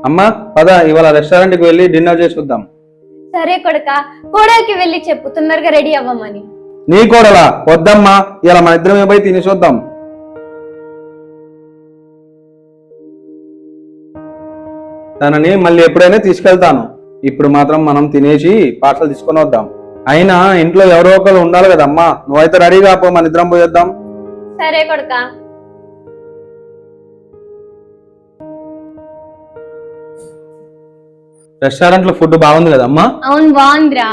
అమ్మా పద ఇవాళ రెస్టారెంట్ కి వెళ్ళి డిన్నర్ చేసి వద్దాం. సరే కొడుక, కోడలికి వెళ్ళి చెప్పు తొందరగా రెడీ అవ్వమని. నీ కోడలా? వద్దమ్మా, ఇలా మన ఇద్దరమే పోయి తినేసి వద్దాం. తనని మళ్ళీ ఎప్పుడైనా తీసుకెళ్తాను. ఇప్పుడు మాత్రం మనం తినేసి పార్సల్ తీసుకొని వద్దాం. అయినా ఇంట్లో ఎవరో ఒకరు ఉండాలి కదమ్మా. నువ్వైతే రెడీగా పో, మన ఇద్దరం పోయొద్దాం. సరే కొడుక. రెస్టారెంట్ లో ఫుడ్ బాగుంది కదమ్మా? అవును బాగుందిరా.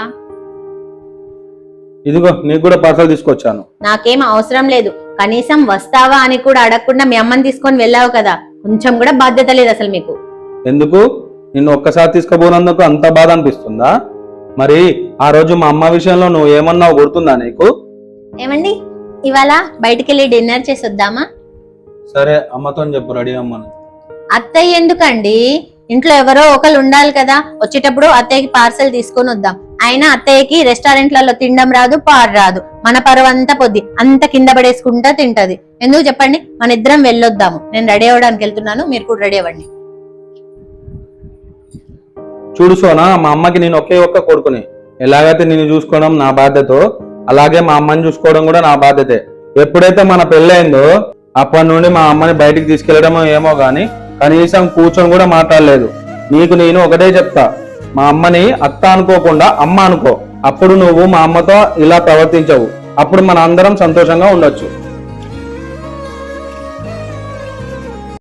ఇదిగో నీకు కూడా పార్సల్ తీసుకొచ్చాను. నాకేం అవసరం లేదు. కనీసం వస్తావా అని కూడా అడగకుండా మీ అమ్మని తీసుకొని వెళ్ళావు కదా, కొంచెం కూడా బాధ్యత లేదు అసలు మీకు. ఎందుకు? నిన్ను ఒక్కసారి తీసుకుపోనందుకు అంత బాధ అనిపిస్తుందా? మరి ఆ రోజు మా అమ్మ విషయంలో నువ్వు ఏమన్నావు గుర్తుందా నీకు? ఏమండి, ఇవాళ బయటికి వెళ్ళి డిన్నర్ చేసి వద్దామా? సరే, అమ్మతో చెప్పు రెడీ అమ్మని. అత్తయ్య ఎందుకండి? ఇంట్లో ఎవరో ఒకరు ఉండాలి కదా, వచ్చేటప్పుడు అత్తయ్యకి పార్సల్ తీసుకొని వద్దాం. అయినా అత్తయ్యకి రెస్టారెంట్లలో తినడం రాదు, పారు రాదు. మన పరువు అంతా పొద్ది అంత కింద పడేసుకుంటా తింటది. ఎందుకు చెప్పండి, మన ఇద్దరం వెళ్ళొద్దాము. నేను రెడీ అవ్వడానికి వెళ్తున్నాను, మీరు కూడా రెడీ అవ్వండి. చూడు సోనా, మా అమ్మకి నేను ఒకే ఒక్క కొడుకుని. ఎలాగైతే నిన్ను చూసుకోవడం నా బాధ్యత, అలాగే మా అమ్మని చూసుకోవడం కూడా నా బాధ్యతే. ఎప్పుడైతే మన పెళ్ళయిందో అప్పటి నుండి మా అమ్మని బయటికి తీసుకెళ్లడం ఏమో గాని కనీసం కూర్చొని కూడా మాట్లాడలేదు. నీకు నేను ఒకటే చెప్తా, మా అమ్మని అత్త అనుకోకుండా అమ్మ అనుకో. అప్పుడు నువ్వు మా అమ్మతో ఇలా ప్రవర్తించవు. అప్పుడు మన అందరం సంతోషంగా ఉండొచ్చు.